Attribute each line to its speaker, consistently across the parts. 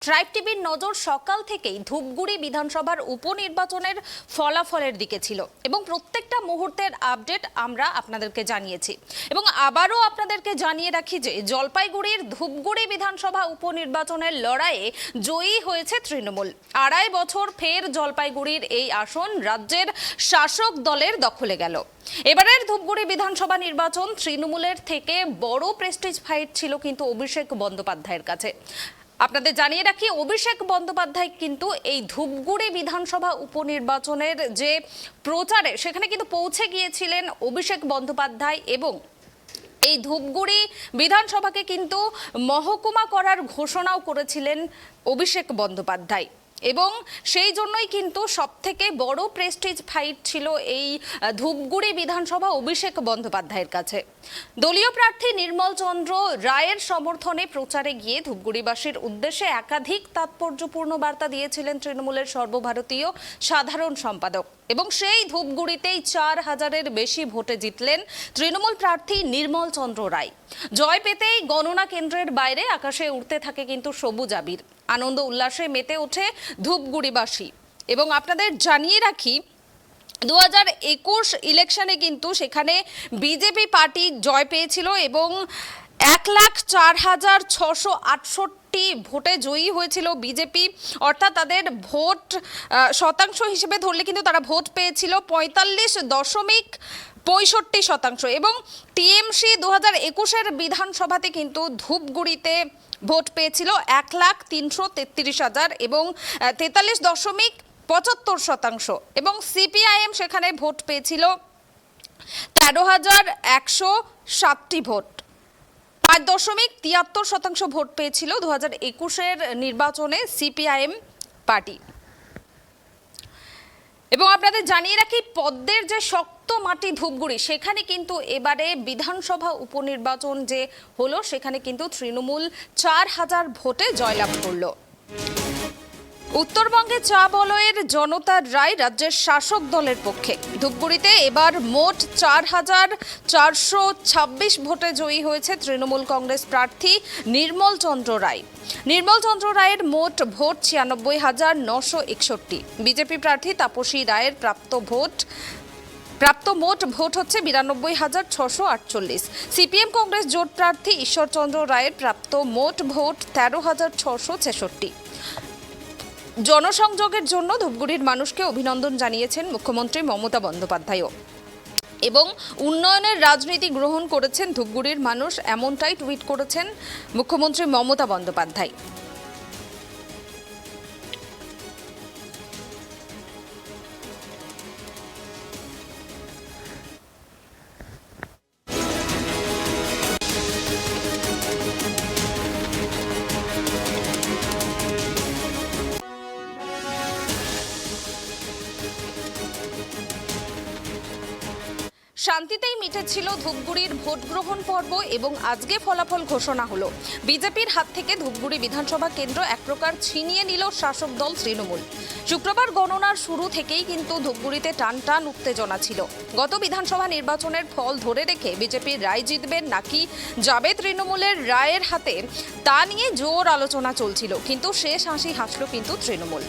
Speaker 1: Tribe টিভির নজর সকাল থেকেই ধূপগুড়ি বিধানসভার উপনির্বাচনের ফলাফলের দিকে ছিল এবং প্রত্যেকটা মুহূর্তের আপডেট আমরা আপনাদেরকে জানিয়েছি এবং আবারও আপনাদেরকে জানিয়ে রাখি যে জলপাইগুড়ির ধূপগুড়ি বিধানসভা উপনির্বাচনের লড়াইয়ে জয়ী হয়েছে তৃণমূল। 2.5 বছর ফের জলপাইগুড়ির এই আসন রাজ্যের শাসক দলের দখলে গেল। এবারের ধূপগুড়ি বিধানসভা নির্বাচন তৃণমূলের থেকে বড় প্রেস্টিজ ফাইট ছিল কিন্তু অভিষেক বন্দ্যোপাধ্যায়ের কাছে। আপনাদের জানিয়ে রাখি, অভিষেক বন্দ্যোপাধ্যায় কিন্তু এই ধূপগুড়ি বিধানসভা উপনির্বাচনের যে প্রচারে সেখানে কিন্তু পৌঁছে গিয়েছিলেন অভিষেক বন্দ্যোপাধ্যায় এবং এই ধূপগুড়ি বিধানসভাকে কিন্তু মহকুমা করার ঘোষণাও করেছিলেন অভিষেক বন্দ্যোপাধ্যায় এবং সেই জন্যই কিন্তু সবথেকে বড় প্রেস্টিজ ফাইট ছিল এই ধূপগুড়ি বিধানসভা অভিষেক বন্দ্যোপাধ্যায়ের কাছে। দলীয় প্রার্থী নির্মল চন্দ্র রায়ের সমর্থনে প্রচারে গিয়ে ধূপগুড়িবাসীর উদ্দেশ্যে একাধিক তাৎপর্যপূর্ণ বার্তা দিয়েছিলেন তৃণমূলের সর্বভারতীয় সাধারণ সম্পাদক এবং সেই ধূপগুড়িতেই 4000-এর বেশি ভোটে জিতলেন তৃণমূল প্রার্থী নির্মল চন্দ্র রায়। জয় পেতেই গণনা কেন্দ্রের বাইরে আকাশে উঠতে থাকে কিন্তু সবুজ আবির। আনন্দ উল্লাসে মেতে ওঠে ধূপগুড়িবাসী এবং আপনাদের জানিয়ে রাখি 2021 ইলেকশনে কিন্তু সেখানে বিজেপি পার্টি জয় পেয়েছিল এবং 1,04,668 ভোটে জয়ী হয়েছিল বিজেপি, অর্থাৎ তাদের ভোট শতাংশ হিসেবে ধরলে কিন্তু তারা ভোট পেয়েছিল 45.65% এবং টিএমসি 2021-এর বিধানসভাতে কিন্তু ধূপগুড়িতে ভোট পেয়েছিল 1,03,33,000 এবং 43.75% এবং সিপিআইএম সেখানে ভোট পেয়েছিল 13,107টি ভোট, 5.73% ভোট পেয়েছিল 2021-এর নির্বাচনে সিপিআইএম পার্টি। এবং আপনাদের জানিয়ে রাখি, পদ্মের যে শক্ত মাটি ধূপগুড়ি সেখানে কিন্তু এবারে বিধানসভা উপনির্বাচন যে হলো সেখানে কিন্তু তৃণমূল 4000 ভোটে জয়লাভ করলো। উত্তরবঙ্গে চা বলয়ের জনতার রায় রাজ্যের শাসক দলের পক্ষে। ধূপগুড়িতে এবার মোট 4426 ভোটে জয়ী হয়েছে তৃণমূল কংগ্রেস প্রার্থী নির্মল চন্দ্র রায়। নির্মল চন্দ্র রায়ের মোট ভোট 96,961। বিজেপি প্রার্থী তাপসী রায়ের প্রাপ্ত মোট ভোট হচ্ছে 92,648। সিপিএম কংগ্রেস জোট প্রার্থী ঈশ্বরচন্দ্র রায়ের প্রাপ্ত মোট ভোট 13,666। জনসংযোগের জন্য ধূপগুড়ির মানুষকে অভিনন্দন জানিয়েছেন মুখ্যমন্ত্রী মমতা বন্দ্যোপাধ্যায়ও এবং উন্নয়নের রাজনীতি গ্রহণ করেছেন ধূপগুড়ির মানুষ, এমনটাই টুইট করেছেন মুখ্যমন্ত্রী মমতা বন্দ্যোপাধ্যায়। শান্তিতেই মিটেছিল ধূপগুড়ির ভোট গ্রহণ পর্ব এবং আজকে ফলাফল ঘোষণা হলো। বিজেপির হাত থেকে ধূপগুড়ি বিধানসভা কেন্দ্র এক প্রকার ছিনিয়ে নিল শাসক দল তৃণমূল। শুক্রবার গণনার শুরু থেকেই কিন্তু ধূপগুড়িতে টান টান উত্তেজনা ছিল। গত বিধানসভা নির্বাচনের ফল ধরে রেখে বিজেপির রায় জিতবেন নাকি যাবে তৃণমূলের রায়ের হাতে তা নিয়ে জোর আলোচনা চলছিল, কিন্তু শেষ হাসি হাসল কিন্তু তৃণমূল।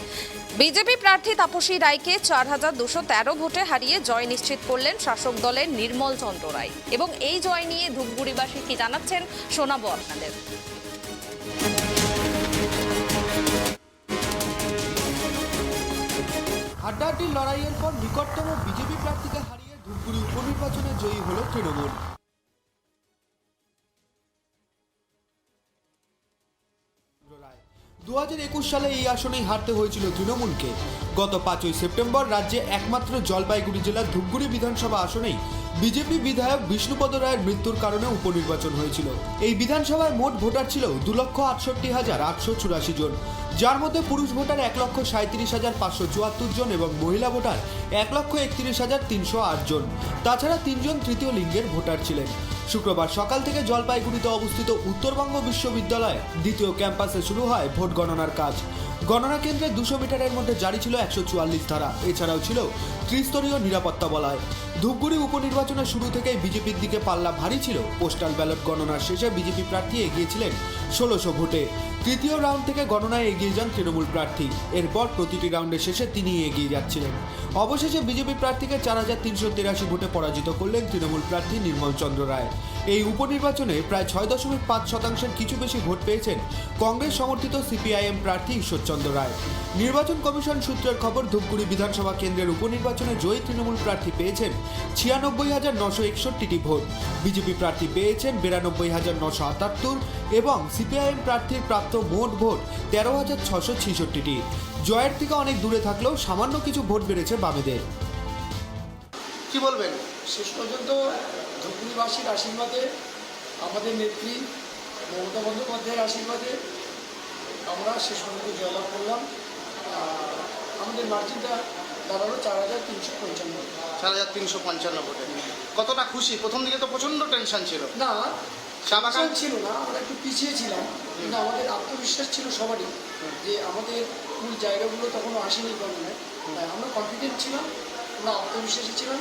Speaker 1: বিজেপি প্রার্থী তাপসী রায়কে 4213 ভোটে হারিয়ে জয় নিশ্চিত করলেন শাসক দলের নির্মল চন্দ্র রায় এবং এই জয় নিয়ে ধূপগুড়িবাসী কি জানাচ্ছেন শোনাবো আপনাদের।
Speaker 2: হাড্ডাহাড্ডি লড়াইয়ের পর নিকটতম বিজেপি প্রার্থীকে হারিয়ে ধূপগুড়ি উপনির্বাচনে জয়ী হল তৃণমূল। 2021 সালে এই আসনেই হারতে হয়েছিল তৃণমূলকে। গত 5ই সেপ্টেম্বর রাজ্যে একমাত্র জলপাইগুড়ি জেলার ধূপগুড়ি বিধানসভা আসনেই বিজেপি বিধায়ক বিষ্ণুপদ রায়ের মৃত্যুর কারণে উপনির্বাচন হয়েছিল। এই বিধানসভার মোট ভোটার ছিল 2,68,884 জন, যার মধ্যে পুরুষ ভোটার 1,37,574 জন এবং মহিলা ভোটার 1,31,308 জন। তাছাড়া 3 জন তৃতীয় লিঙ্গের ভোটার ছিলেন। শুক্রবার সকাল থেকে জলপাইগুড়িতে অবস্থিত উত্তরবঙ্গ বিশ্ববিদ্যালয়ে দ্বিতীয় ক্যাম্পাসে শুরু হয় ভোট গণনার কাজ। গণনা কেন্দ্রে 200 মিটারের মধ্যে জারি ছিল 144 ধারা। এছাড়াও ছিল ত্রিস্তরীয় নিরাপত্তা বলয়। ধূপগুড়ি উপনির্বাচনের শুরু থেকেই বিজেপির দিকে পাল্লা ভারী ছিল। পোস্টাল ব্যালট গণনার শেষে বিজেপি প্রার্থী এগিয়েছিলেন 1600 ভোটে। তৃতীয় রাউন্ড থেকে গণনায় এগিয়ে যান তৃণমূল প্রার্থী। এরপর প্রতিটি রাউন্ডের শেষে তিনি এগিয়ে যাচ্ছিলেন। অবশেষে বিজেপি প্রার্থীকে 4383 ভোটে পরাজিত করলেন তৃণমূল প্রার্থী নির্মল চন্দ্র রায়। এই উপনির্বাচনে প্রায় 6.5% কিছু বেশি ভোট পেয়েছেন কংগ্রেস সমর্থিত সিপিআইএম প্রার্থী ঈশ্বরচন্দ্র রায়। নির্বাচন কমিশন সূত্রের খবর, ধূপগুড়ি বিধানসভা কেন্দ্রের উপনির্বাচনে জয়ী তৃণমূল প্রার্থী পেয়েছেন 96,961টি ভোট। বিজেপি প্রার্থী পেয়েছেন 92,978 এবং সিপিআইএম প্রার্থীর প্রাপ্ত মোট ভোট 13,666টি। জয়ের থেকে অনেক দূরে থাকলেও সামান্য কিছু ভোট বেড়েছে বামেদের।
Speaker 3: কি বলবেন? শেষ পর্যন্ত ধূপগুড়িবাসীর আশীর্বাদে, আমাদের নেত্রী মমতা বন্দ্যোপাধ্যায়ের আশীর্বাদে আমরা শেষ পর্যন্ত জয়লাভ করলাম। আমাদের মার্জিনটা দাঁড়ালো 4,355।
Speaker 4: 4,355 ভোটে কতটা খুশি? প্রথম দিকে তো প্রচণ্ড টেনশন ছিল।
Speaker 3: না,
Speaker 4: চা বাগান
Speaker 3: ছিল না, আমরা একটু পিছিয়ে ছিলাম, কিন্তু আমাদের আত্মবিশ্বাস ছিল সবারই যে আমাদের মূল জায়গাগুলো তখনও আসেনি গণনায়। আমরা কনফিডেন্ট ছিলাম, আমরা আত্মবিশ্বাসী ছিলাম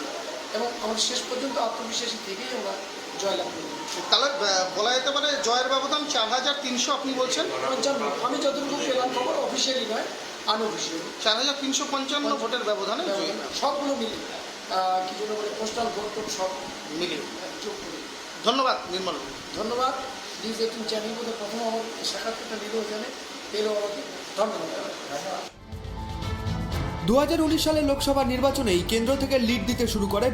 Speaker 3: এবং আমরা শেষ পর্যন্ত আত্মবিশ্বাসী থেকেই আমরা জয়লাভ করি।
Speaker 4: তাহলে বলা যেতে পারে জয়ের ব্যবধান 4,300 আপনি বলছেন?
Speaker 3: আমি যতটুকু পেলাম খবর, অফিসিয়ালি নয়, আনঅফিসিয়ালি
Speaker 4: 4,355 ভোটের ব্যবধানে
Speaker 3: সবগুলো মিলে কি জন্য বলে পোস্টাল ভোট সব
Speaker 4: মিলে।
Speaker 3: যোগ করে।
Speaker 4: ধন্যবাদ নির্মল।
Speaker 3: ধন্যবাদ। DIGI-CABLE চ্যানেল বোধহয় প্রথম আমার সাক্ষাৎকারটা নিল ওখানে, পেলো আমাকে, ধন্যবাদ।
Speaker 2: 2019 সালের লোকসভা নির্বাচনে এই কেন্দ্র থেকে লিড দিতে শুরু করে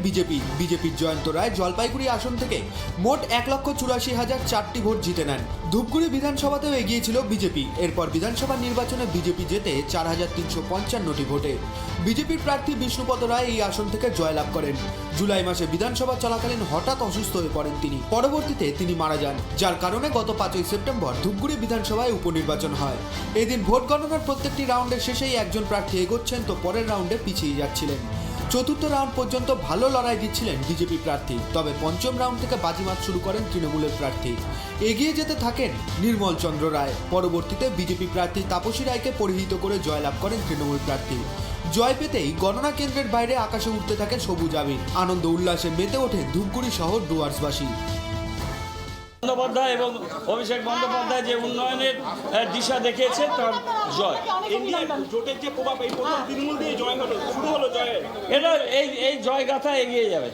Speaker 2: বিজেপির জয়ন্ত রায় জলপাইগুড়ি আসন থেকে মোট 1,84,004টি ভোট জিতে নেন। ধূপগুড়ি বিধানসভাতেও এগিয়েছিল বিজেপি। এরপর বিধানসভা নির্বাচনে বিজেপি জেতে 4,355টি ভোটে। বিজেপির প্রার্থী বিষ্ণুপদ রায় এই আসন থেকে জয়লাভ করেন। জুলাই মাসে বিধানসভা চলাকালীন হঠাৎ অসুস্থ হয়ে পড়েন তিনি। পরবর্তীতে তিনি মারা যান, যার কারণে গত 5ই সেপ্টেম্বর ধূপগুড়ি বিধানসভায় উপনির্বাচন হয়। এদিন ভোট গণনার প্রত্যেকটি রাউন্ডের শেষেই একজন প্রার্থী এগোচ্ছেন তো পরের রাউন্ডে পিছিয়ে যাচ্ছিলেন। চতুর্থ রাউন্ড পর্যন্ত ভালো লড়াই দিচ্ছিলেন বিজেপি প্রার্থী, তবে পঞ্চম রাউন্ড থেকে বাজিমাত শুরু করেন তৃণমূলের প্রার্থী। এগিয়ে যেতে থাকেন নির্মল চন্দ্র রায়। পরবর্তীতে বিজেপি প্রার্থী তাপসী রায়কে পরিহিত করে জয়লাভ করেন তৃণমূল প্রার্থী। জয় পেতেই গণনা কেন্দ্রের বাইরে আকাশে উঠতে থাকে সবুজ আবির। আনন্দ উল্লাসে মেতে ওঠে ধূপগুড়ি শহর ডুয়ার্সবাসী।
Speaker 5: বন্দ্যোপাধ্যায় এবং অভিষেক বন্দ্যোপাধ্যায় যে উন্নয়নের দিশা দেখিয়েছে তার জয়।
Speaker 6: জোটের যে প্রভাব, এই প্রথম তৃণমূল দিয়ে জয় হলো, শুরু হলো জয়ের,
Speaker 5: এটা এই জয়গাথা এগিয়ে যাবে।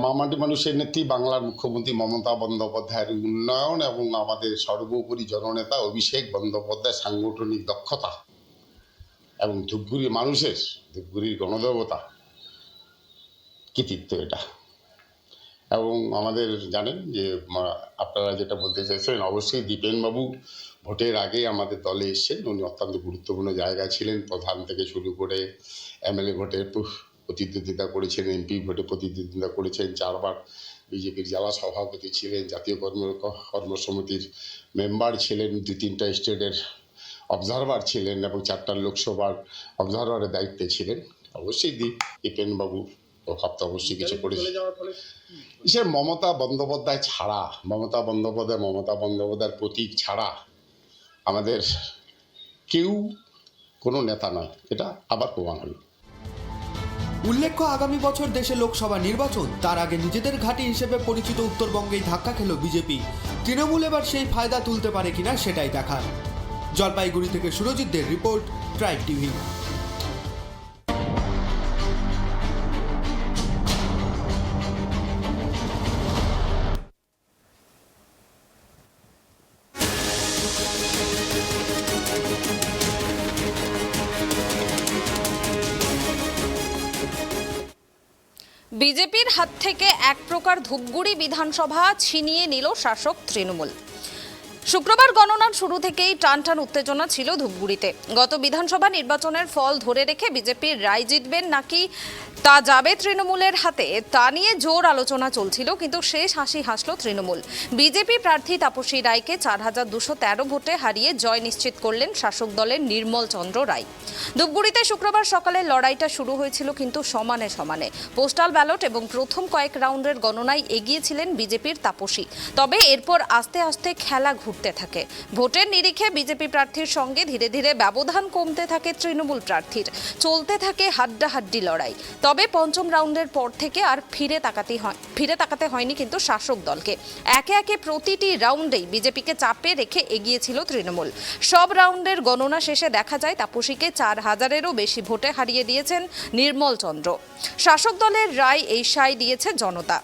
Speaker 7: মামাটি মানুষের নেত্রী বাংলার মুখ্যমন্ত্রী মমতা বন্দ্যোপাধ্যায়ের উন্নয়ন এবং আমাদের সর্বোপরি জননেতা অভিষেক বন্দ্যোপাধ্যায়ের সাংগঠনিক দক্ষতা এবং ধূপগুড়ি মানুষের, ধূপগুড়ির গণদেবতা কৃতিত্ব এটা। এবং আমাদের জানেন যে আপনারা যেটা বলতে চাইছেন, অবশ্যই দীপেনবাবু ভোটের আগে আমাদের দলে এসেছেন। উনি অত্যন্ত গুরুত্বপূর্ণ জায়গায় ছিলেন, প্রধান থেকে শুরু করে MLA ভোটে প্রতিদ্বন্দ্বিতা করেছেন, MP ভোটে প্রতিদ্বন্দ্বিতা করেছেন, 4বার বিজেপির জেলা সভাপতি ছিলেন, জাতীয় কর্মসমিতির মেম্বার ছিলেন, 2-3টা স্টেটের অবজারভার ছিলেন এবং 4টা লোকসভার অবজারভারের দায়িত্বে ছিলেন। অবশ্যই দীপেনবাবু প্রভাব তো অবশ্যই কিছু করেছে। সে মমতা বন্দ্যোপাধ্যায় ছাড়া, মমতা বন্দ্যোপাধ্যায়ের প্রতীক ছাড়া আমাদের কেউ কোনো নেতা নয়, এটা আবার প্রমাণ হলো।
Speaker 2: উল্লেখ্য, আগামী বছর দেশে লোকসভা নির্বাচন। তার আগে নিজেদের ঘাঁটি হিসেবে পরিচিত উত্তরবঙ্গেই ধাক্কা খেল বিজেপি। তৃণমূল এবার সেই ফায়দা তুলতে পারে কিনা সেটাই দেখার। জলপাইগুড়ি থেকে সুরজিৎদের রিপোর্ট, ট্রাইব টিভি।
Speaker 1: বিজেপির হাত থেকে এক প্রকার ধূপগুড়ি বিধানসভা ছিনিয়ে নিল শাসক তৃণমূল। শুক্রবার গণনার শুরু থেকেই টানটান উত্তেজনা ছিল ধূপগুড়িতে। গত বিধানসভা নির্বাচনের ফল ধরে রেখে বিজেপির রায় জিতবেন নাকি তা যাবে তৃণমূলের হাতে, তা নিয়ে জোর আলোচনা চলছিল, কিন্তু শেষ হাসি হাসল তৃণমূল। বিজেপি প্রার্থী তাপসী রায়কে 4,213 ভোটে হারিয়ে জয় নিশ্চিত করলেন শাসক দলের নির্মল চন্দ্র রায়। ধূপগুড়িতে শুক্রবার সকালে লড়াইটা শুরু হয়েছিল কিন্তু সমানে সমানে। পোস্টাল ব্যালট এবং প্রথম কয়েক রাউন্ডের গণনায় এগিয়েছিলেন বিজেপির তাপসী, তবে এরপর আস্তে আস্তে খেলা ফুটতে থাকে। ভোটের নিরিখে বিজেপি প্রার্থীর সঙ্গে ধীরে ধীরে ব্যবধান কমতে থাকে তৃণমূল প্রার্থীর। চলতে থাকে হাড্ডাহাড্ডি লড়াই। তবে পঞ্চম রাউন্ডের পর থেকে আর ফিরে তাকাতে হয়নি কিন্তু শাসক দলকে। একে একে প্রতিটি রাউন্ডেই বিজেপিকে চাপে রেখে এগিয়েছিল তৃণমূল। সব রাউন্ডের গণনা শেষে দেখা যায় তাপসীকে 4000-এরও বেশি ভোটে হারিয়ে দিয়েছেন নির্মল চন্দ্র। শাসক দলের রায় এই সায় দিয়েছে জনতা।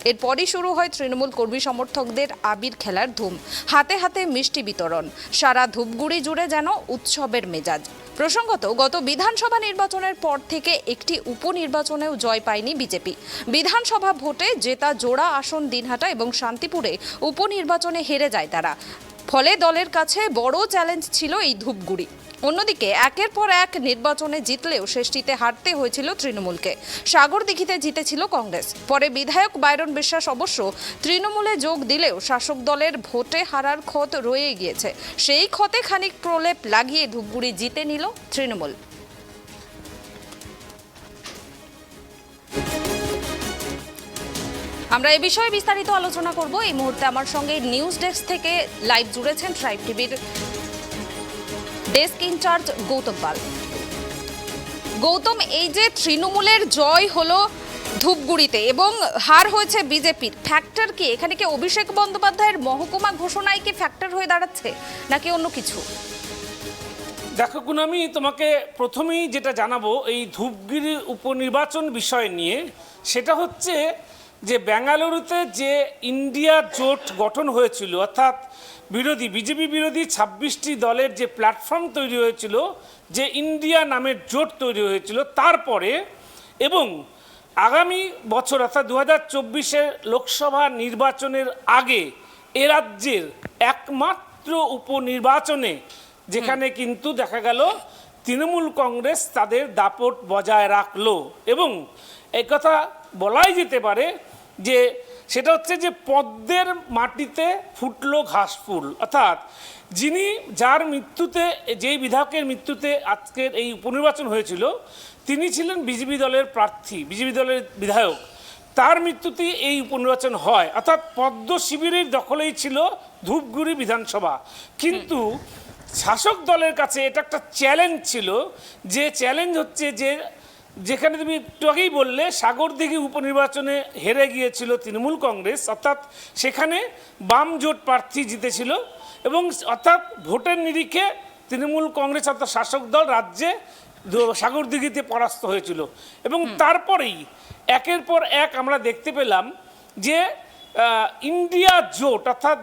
Speaker 1: এরপরই শুরু হয় তৃণমূল কর্মী সমর্থকদের আবির খেলার ধুম। হাতে হাতে মিষ্টি বিতরণ। সারা ধূপগুড়ি জুড়ে যেন উৎসবের মেজাজ। প্রসঙ্গত, গত বিধানসভা নির্বাচনের পর থেকে একটি উপনির্বাচনেও জয় পায়নি বিজেপি। বিধানসভা ভোটে জেতা জোড়া আসন দিনহাটা এবং শান্তিপুরে উপনির্বাচনে হেরে যায় তারা। ফলে দলের কাছে বড় চ্যালেঞ্জ ছিল এই ধূপগুড়ি। অন্যদিকে একের পর এক নির্বাচনে জিতলেও শেষটিতে হারতে হয়েছিল তৃণমূলকে। সাগরদিঘিতে জিতেছিল কংগ্রেস। পরে বিধায়ক বাইরন বিশ্বাস অবশ্য তৃণমূলে যোগ দিলেও শাসক দলের ভোটে হারার ক্ষত রয়ে গিয়েছে। সেই ক্ষতে খানিক প্রলেপ লাগিয়ে ধূপগুড়ি জিতে নিল তৃণমূল। আমরা এই বিষয়ে বিস্তারিত আলোচনা করব। এই মুহূর্তে আমার সঙ্গে নিউজ ডেস্ক থেকে লাইভ জুড়েছেন ট্রাইব টিভির ডেস্ক ইনচার্জ গৌতম পাল। গৌতম, এই যে তৃণমূলের জয় হলো ধূপগুড়িতে এবং হার হয়েছে বিজেপির, ফ্যাক্টর কি এখানে? কি অভিষেক বন্দ্যোপাধ্যায়ের মহকুমা ঘোষণায় কি ফ্যাক্টর হয়ে দাঁড়াচ্ছে নাকি অন্য কিছু?
Speaker 6: দেখো গুণ, আমি তোমাকে প্রথমেই যেটা জানাবো এই ধূপগুড়ি উপনির্বাচন বিষয় নিয়ে, সেটা হচ্ছে যে বেঙ্গালুরুতে যে ইন্ডিয়া জোট গঠন হয়েছিল, অর্থাৎ বিজেপি বিরোধী 26টি দলের যে প্ল্যাটফর্ম তৈরি হয়েছিল, যে ইন্ডিয়া নামের জোট তৈরি হয়েছিল, তারপরে এবং আগামী বছর অর্থাৎ 2024-এর লোকসভা নির্বাচনের আগে এ রাজ্যের একমাত্র উপনির্বাচনে যেখানে কিন্তু দেখা গেল তৃণমূল কংগ্রেস তাদের দাপট বজায় রাখলো। এবং একথা বলাই যেতে পারে যে সেটা হচ্ছে যে পদ্মের মাটিতে ফুটলো ঘাসফুল, অর্থাৎ যার মৃত্যুতে, যেই বিধায়কের মৃত্যুতে আজকের এই উপনির্বাচন হয়েছিল, তিনি ছিলেন বিজেপি দলের প্রার্থী, বিজেপি দলের বিধায়ক। তার মৃত্যুতেই এই উপনির্বাচন হয়, অর্থাৎ পদ্ম শিবিরের দখলেই ছিল ধূপগুড়ি বিধানসভা। কিন্তু শাসক দলের কাছে এটা একটা চ্যালেঞ্জ ছিল, যে চ্যালেঞ্জ হচ্ছে যে যেখানে তুমি একটু আগেই বললে সাগরদিঘি উপনির্বাচনে হেরে গিয়েছিল তৃণমূল কংগ্রেস, অর্থাৎ সেখানে বাম জোট প্রার্থী জিতেছিল এবং অর্থাৎ ভোটের নিরিখে তৃণমূল কংগ্রেস অর্থাৎ শাসক দল রাজ্যে সাগরদিঘিতে পরাস্ত হয়েছিল। এবং তারপরেই একের পর এক আমরা দেখতে পেলাম যে ইন্ডিয়া জোট অর্থাৎ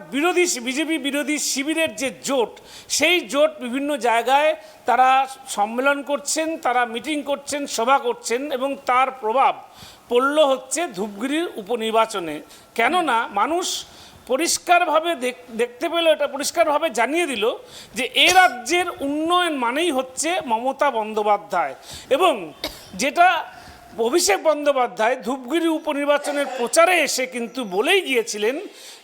Speaker 6: বিজেপি বিরোধী শিবিরের যে জোট, সেই জোট বিভিন্ন জায়গায় তারা সম্মেলন করছেন, তারা মিটিং করছেন, সভা করছেন এবং তার প্রভাব পড়ল হচ্ছে ধূপগুড়ির উপনির্বাচনে। কেননা মানুষ পরিষ্কারভাবে দেখতে পেল, এটা পরিষ্কারভাবে জানিয়ে দিল যে এ রাজ্যের উন্নয়ন মানেই হচ্ছে মমতা বন্দ্যোপাধ্যায়। এবং যেটা অভিষেক বন্দ্যোপাধ্যায় ধূপগুড়ি উপনির্বাচনের প্রচারে এসে কিন্তু বলেই গিয়েছিলেন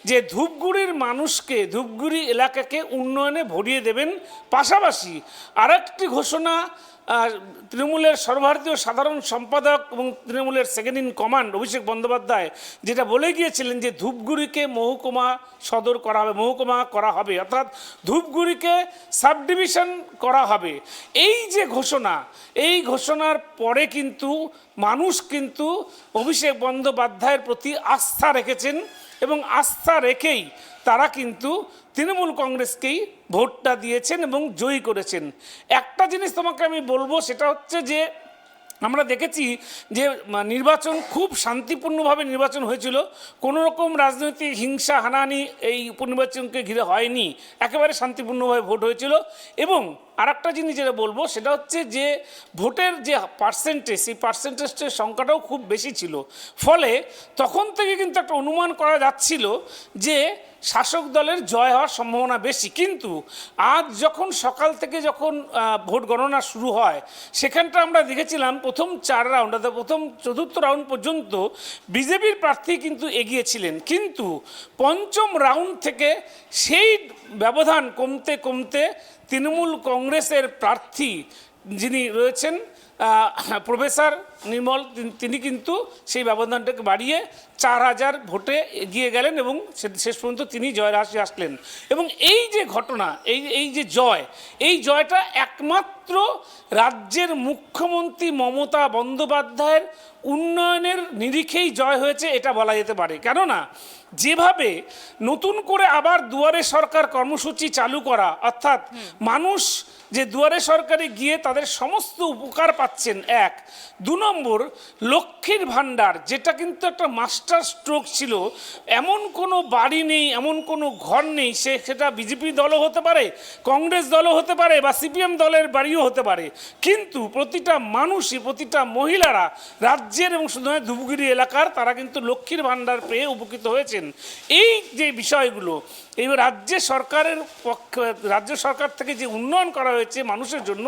Speaker 6: যে ধূপগুড়ির মানুষকে, ধূপগুড়ি এলাকাকে উন্নয়নে ভরিয়ে দেবেন। পাশাপাশি আরেকটি ঘোষণা তৃণমূলের সর্বভারতীয় সাধারণ সম্পাদক এবং তৃণমূলের second in command Abhishek Bandyopadhyay যেটা বলে গিয়েছিলেন যে ধূপগুড়িকে মহকুমা সদর করা হবে, মহকুমা করা হবে, অর্থাৎ ধূপগুড়িকে সাব ডিভিশন করা হবে। এই যে ঘোষণা, এই ঘোষণার পরে কিন্তু মানুষ কিন্তু অভিষেক বন্দ্যোপাধ্যায়ের প্রতি আস্থা রেখেছেন এবং আস্থা রেখেই তারা কিন্তু তৃণমূল কংগ্রেসকেই ভোটটা দিয়েছেন এবং জয়ী করেছেন। একটা জিনিস তোমাকে আমি বলবো, সেটা হচ্ছে যে আমরা দেখেছি যে নির্বাচন খুব শান্তিপূর্ণভাবে নির্বাচন হয়েছিল, কোনো রকম রাজনৈতিক হিংসা হানাহানি এই উপনির্বাচনকে ঘিরে হয়নি, একেবারে শান্তিপূর্ণভাবে ভোট হয়েছিল। এবং আরেকটা জিনিস যেটা বলবো সেটা হচ্ছে যে ভোটের যে পার্সেন্টেজ, সেই পার্সেন্টেজের সংখ্যাটাও খুব বেশি ছিল। ফলে তখন থেকে কিন্তু একটা অনুমান করা যাচ্ছিল যে শাসক দলের জয় হওয়ার সম্ভাবনা বেশি। কিন্তু আজ যখন সকাল থেকে যখন ভোট গণনা শুরু হয়, সেখানটা আমরা দেখেছিলাম প্রথম 4 রাউন্ড অর্থাৎ প্রথম 4র্থ রাউন্ড পর্যন্ত বিজেপির প্রার্থী কিন্তু এগিয়েছিলেন, কিন্তু পঞ্চম রাউন্ড থেকে সেই ব্যবধান কমতে কমতে তৃণমূল কংগ্রেসের প্রার্থী যিনি রয়েছেন প্রফেসর নির্মল, তিনি কিন্তু সেই ব্যবধানটাকে বাড়িয়ে 4000 ভোটে এগিয়ে গেলেন এবং শেষ পর্যন্ত তিনি জয়রাশি আসলেন। এবং এই যে ঘটনা, এই যে জয়, এই জয়টা একমাত্র রাজ্যের মুখ্যমন্ত্রী মমতা বন্দ্যোপাধ্যায়ের উন্নয়নের নিরিখেই জয় হয়েছে এটা বলা যেতে পারে। কেননা যেভাবে নতুন করে আবার দুয়ারে সরকার কর্মসূচি চালু করা, অর্থাৎ মানুষ যে দুয়ারে সরকারে গিয়ে তাদের সমস্ত উপকার পাচ্ছেন, 1। 2 নম্বর লক্ষ্মীর ভাণ্ডার, যেটা কিন্তু একটা মাস্টার স্ট্রোক ছিল। এমন কোনো বাড়ি নেই, এমন কোনো ঘর নেই, সেটা বিজেপি দলও হতে পারে, কংগ্রেস দলও হতে পারে, বা সিপিএম দলের বাড়িও হতে পারে, কিন্তু প্রতিটা মানুষই, প্রতিটা মহিলারা রাজ্যের এবং শুধু ধূপগুড়ি এলাকার, তারা কিন্তু লক্ষ্মীর ভাণ্ডার পেয়ে উপকৃত হয়েছেন। এই যে বিষয়গুলো, এই রাজ্য সরকার থেকে যে উন্নয়ন করা হয়েছে মানুষের জন্য,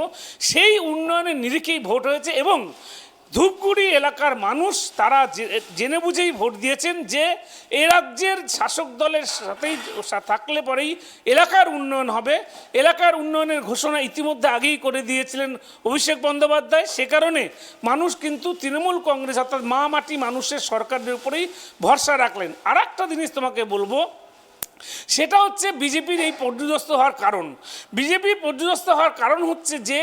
Speaker 6: সেই উন্নয়নের নিরিখেই ভোট হয়েছে। এবং ধূপগুড়ি এলাকার মানুষ তারা জেনে বুঝেই ভোট দিয়েছেন যে এই রাজ্যের শাসক দলের সাথেই থাকলে পরেই এলাকার উন্নয়ন হবে। এলাকার উন্নয়নের ঘোষণা ইতিমধ্যে আগেই করে দিয়েছিলেন অভিষেক বন্দ্যোপাধ্যায়। সে কারণে মানুষ কিন্তু তৃণমূল কংগ্রেস অর্থাৎ মা মাটি মানুষের সরকারের উপরেই ভরসা রাখলেন। আর একটা জিনিস তোমাকে বলবো, সেটা হচ্ছে বিজেপির এই পর্যুদস্ত হওয়ার কারণ। বিজেপি পর্যুদস্ত হওয়ার কারণ হচ্ছে যে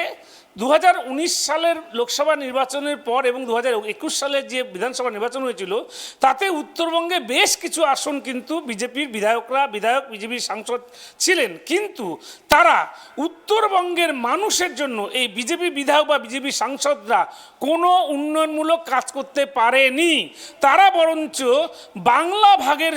Speaker 6: 2019 সালের লোকসভা নির্বাচনের পর এবং 2021 সালের যে বিধানসভা নির্বাচন হয়েছিল, তাতে উত্তরবঙ্গে বেশ কিছু আসন কিন্তু বিজেপির বিধায়ক বিজেপির সাংসদ ছিলেন, কিন্তু তারা উত্তরবঙ্গের মানুষের জন্য এই বিজেপি বিধায়ক বা বিজেপি সাংসদরা কোনো উন্নয়নমূলক কাজ করতে পারেনি। তারা বরঞ্চ বাংলা ভাগের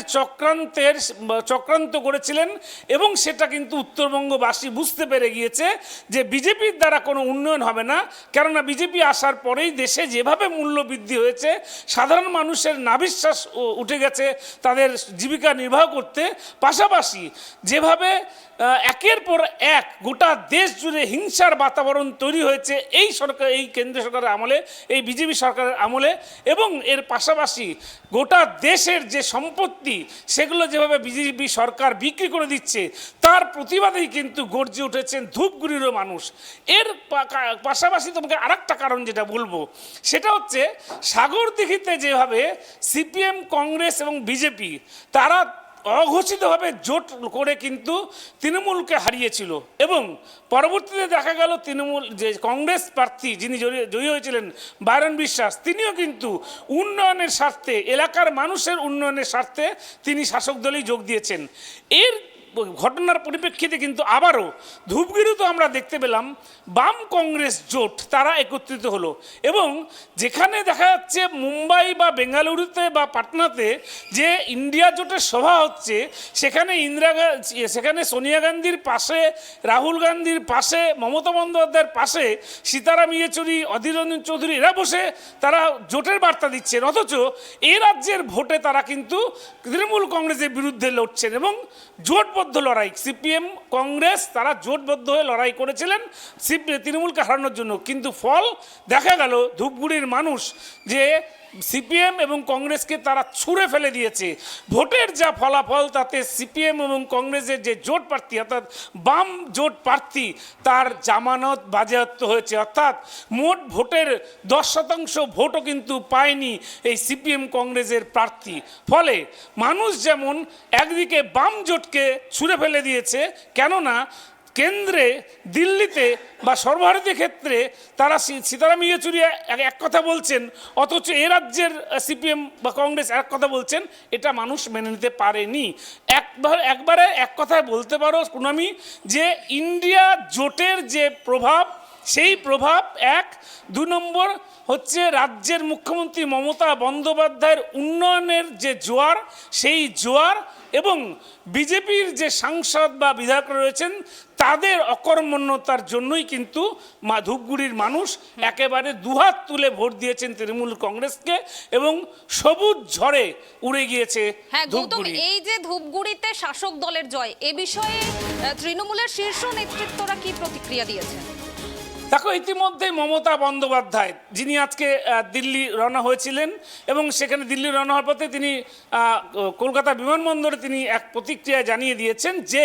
Speaker 6: চক্রান্ত করেছিলেন এবং সেটা কিন্তু উত্তরবঙ্গবাসী বুঝতে পেরে গিয়েছে যে বিজেপির দ্বারা কোনো উন্নয়ন হবে না। কেননা বিজেপি আসার পরেই দেশে যেভাবে মূল্য বৃদ্ধি হয়েছে, সাধারণ মানুষের নাভিশ্বাস উঠে গেছে তাদের জীবিকা নির্বাহ করতে, পাশাপাশি যেভাবে একের পর এক গোটা দেশ জুড়ে হিংসার বাতাবরণ তৈরি হয়েছে এই সরকার, এই কেন্দ্রীয় সরকারের আমলে, এই বিজেপি সরকারের আমলে, এবং এর পাশাপাশি গোটা দেশের যে সম্পত্তি সেগুলো যেভাবে বিজেপি সরকার বিক্রি করে দিচ্ছে, তার প্রতিবাদেই কিন্তু গর্জে উঠেছেন ধূপগুড়িরও মানুষ। এর পাশাপাশি তোমাকে আরেকটা কারণ যেটা বলবো, সেটা হচ্ছে সাগরদিঘিতে যেভাবে সিপিএম, কংগ্রেস এবং বিজেপি তারা অঘোষিতভাবে জোট করে কিন্তু তৃণমূলকে হারিয়েছিল, এবং পরবর্তীতে দেখা গেল তৃণমূল যে কংগ্রেস প্রার্থী যিনি জয়ী হয়েছিলেন বায়রন বিশ্বাস, তিনিও কিন্তু উন্নয়নের স্বার্থে, এলাকার মানুষের উন্নয়নের স্বার্থে তিনি শাসক দলেই যোগ দিয়েছেন। এর ঘটনার পরিপ্রেক্ষিতে কিন্তু আবারও ধূপগুড়িতে আমরা দেখতে পেলাম বাম কংগ্রেস জোট তারা একত্রিত হলো, এবং যেখানে দেখা যাচ্ছে মুম্বাই বা বেঙ্গালুরুতে বা পাটনাতে যে ইন্ডিয়া জোটের সভা হচ্ছে, সেখানে সোনিয়া গান্ধীর পাশে, রাহুল গান্ধীর পাশে, মমতা বন্দ্যোপাধ্যায়ের পাশে সীতারাম ইয়েচুরি, অধীর রঞ্জন চৌধুরী এরা বসে তারা জোটের বার্তা দিচ্ছেন, অথচ এই রাজ্যের ভোটে তারা কিন্তু তৃণমূল কংগ্রেসের বিরুদ্ধে লড়ছেন। এবং জোটবদ্ধ লড়াই, সিপিএম কংগ্রেস তারা জোটবদ্ধ হয়ে লড়াই করেছিলেন তৃণমূলকে হারানোর জন্য, কিন্তু ফল দেখা গেল ধূপগুড়ির মানুষ যে সিপিএম এবং কংগ্রেসকে তারা ছুঁড়ে ফেলে দিয়েছে। ভোটের যা ফলাফল, তাতে সিপিএম এবং কংগ্রেসের যে জোট প্রার্থী অর্থাৎ বাম জোট প্রার্থী তার জামানত বাজেয়াপ্ত হয়েছে, অর্থাৎ মোট ভোটের 10% ভোটও কিন্তু পায়নি এই সিপিএম কংগ্রেসের প্রার্থী। ফলে মানুষ যেমন একদিকে বাম জোটকে ছুঁড়ে ফেলে দিয়েছে, কেননা কেন্দ্রে, দিল্লিতে বা সর্বভারতীয় ক্ষেত্রে তারা সীতারাম ইয়েচুরি এক কথা বলছেন, অথচ এ রাজ্যের সিপিএম বা কংগ্রেস এক কথা বলছেন, এটা মানুষ মেনে নিতে পারেনি। একবারে এক কথায় বলতে পারো কুনামি যে ইন্ডিয়া জোটের যে প্রভাব, সেই প্রভাব 1। 2 নম্বর হচ্ছে রাজ্যের মুখ্যমন্ত্রী মমতা বন্দ্যোপাধ্যায়ের উন্নয়নের যে জোয়ার, সেই জোয়ার, এবং বিজেপির যে সাংসদ বা বিধায়ক রয়েছেন তাদের অকর্মণ্যতার জন্যই কিন্তু ধূপগুড়ির মানুষ একেবারে দুহাত তুলে ভোট দিয়েছেন তৃণমূল কংগ্রেসকে, এবং সবুজ ঝড়ে উড়ে গিয়েছে ধূপগুড়ি।
Speaker 1: এই যে ধূপগুড়িতে শাসক দলের জয়, এ বিষয়ে তৃণমূলের শীর্ষ নেতৃত্বরা কি প্রতিক্রিয়া দিয়েছেন?
Speaker 6: দেখো, ইতিমধ্যে মমতা বন্দ্যোপাধ্যায় যিনি আজকে দিল্লি রওনা হয়েছিলেন এবং সেখানে দিল্লি রওনা হওয়ার পথে তিনি কলকাতা বিমানবন্দরে তিনি এক প্রতিক্রিয়া জানিয়ে দিয়েছেন যে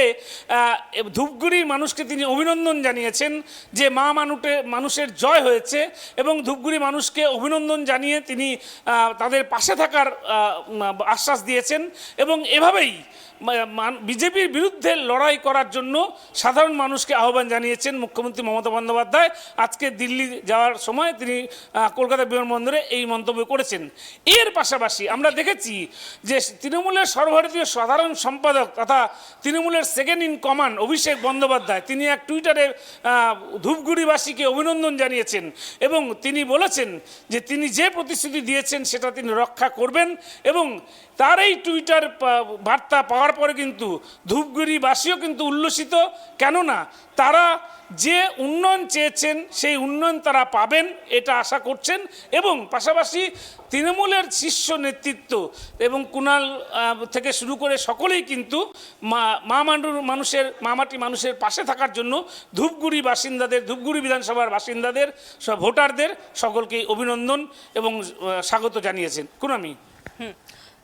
Speaker 6: ধূপগুড়ির মানুষকে তিনি অভিনন্দন জানিয়েছেন যে মানুষের জয় হয়েছে এবং ধূপগুড়ি মানুষকে অভিনন্দন জানিয়ে তিনি তাদের পাশে থাকার আশ্বাস দিয়েছেন এবং এভাবেই বিজেপির বিরুদ্ধে লড়াই করার জন্য সাধারণ মানুষকে আহ্বান জানিয়েছেন মুখ্যমন্ত্রী মমতা বন্দ্যোপাধ্যায়। আজকে দিল্লি যাওয়ার সময় তিনি কলকাতা বিমানবন্দরে এই মন্তব্য করেছেন। এর পাশাপাশি আমরা দেখেছি যে তৃণমূলের সর্বভারতীয় সাধারণ সম্পাদক তথা তৃণমূলের second in command Abhishek Bandyopadhyay তিনি এক টুইটারে ধূপগুড়িবাসীকে অভিনন্দন জানিয়েছেন এবং তিনি বলেছেন যে তিনি যে প্রতিশ্রুতি দিয়েছেন সেটা তিনি রক্ষা করবেন এবং তার এই টুইটার বার্তা পাওয়ার পরে কিন্তু ধূপগুড়িবাসীও কিন্তু উল্লসিত, কেননা তারা যে উন্নয়ন চেয়েছেন সেই উন্নয়ন তারা পাবেন এটা আশা করছেন এবং পাশাপাশি তৃণমূলের শীর্ষ নেতৃত্ব এবং কুণাল থেকে শুরু করে সকলেই কিন্তু মামাটি মানুষের পাশে থাকার জন্য ধূপগুড়ি বিধানসভার বাসিন্দাদের ভোটারদের সকলকেই অভিনন্দন এবং স্বাগত জানিয়েছেন। কুনামি।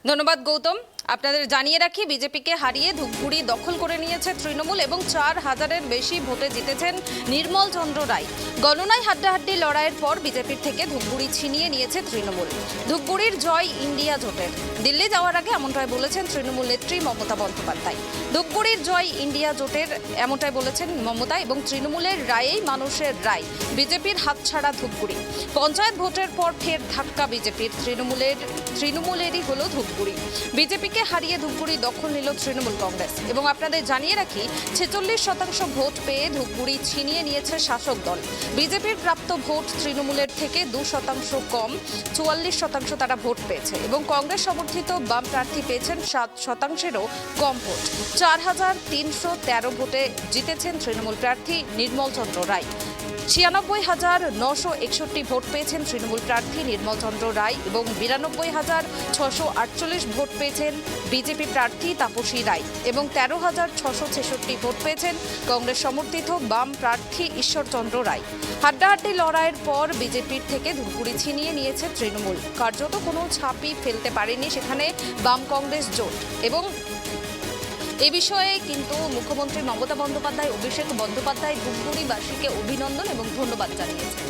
Speaker 1: ধন্যবাদ গৌতম। আপনাদের জানিয়ে রাখি, বিজেপিকে হারিয়ে ধূপগুড়ি দখল করে নিয়েছে তৃণমূল এবং 4000-এর বেশি ভোটে জিতেছেন নির্মল চন্দ্র রায়। গণনায় হাড্ডাহাড্ডি লড়াইয়ের পর বিজেপির থেকে ধূপগুড়ি ছিনিয়ে নিয়েছে তৃণমূল। ধূপগুড়ির জয় ইন্ডিয়া জোটের। দিল্লি যাওয়ার আগে এমনটাই বলেছেন তৃণমূল নেত্রী মমতা বন্দ্যোপাধ্যায়। ধূপগুড়ির জয় ইন্ডিয়া জোটের এমনটাই বলেছেন মমতা এবং তৃণমূলের রায়েই মানুষের রায়। বিজেপির হাতছাড়া ধূপগুড়ি। পঞ্চায়েত ভোটের পর ফের ধাক্কা বিজেপির। তৃণমূলেরই হলো ধূপগুড়ি। বিজেপিকে হারিয়ে ধূপগুড়ি দখল নিল তৃণমূল কংগ্রেস এবং আপনাদের জানিয়ে রাখি 46% ভোট পেয়ে ধূপগুড়ি ছিনিয়ে নিয়েছে শাসক দল। বিজেপির প্রাপ্ত ভোট তৃণমূলের থেকে 2% কম, 44% তারা ভোট পেয়েছে এবং কংগ্রেস সমর্থিত বাম প্রার্থী পেয়েছেন 7%-এরও কম ভোট। 4313 ভোটে জিতেছেন তৃণমূল প্রার্থী নির্মল চন্দ্র রায়। 96,961 ভোট পেয়েছেন তৃণমূল প্রার্থী নির্মল চন্দ্র রায় এবং 92,648 ভোট পেয়েছেন বিজেপি প্রার্থী তাপসী রায় এবং 13,666 ভোট পেয়েছেন কংগ্রেস সমর্থিত বাম প্রার্থী ঈশ্বরচন্দ্র রায়। হাড্ডাহাড্ডি লড়াইয়ের পর বিজেপির থেকে ধূপগুড়ি ছিনিয়ে নিয়েছে তৃণমূল। কার্যত কোনো ছাপই ফেলতে পারেনি সেখানে বাম কংগ্রেস জোট এবং এ বিষয়ে কিন্তু মুখ্যমন্ত্রী মমতা বন্দ্যোপাধ্যায় অভিষেক বন্দ্যোপাধ্যায় ধূপগুড়িবাসীকে অভিনন্দন এবং ধন্যবাদ জানিয়েছেন।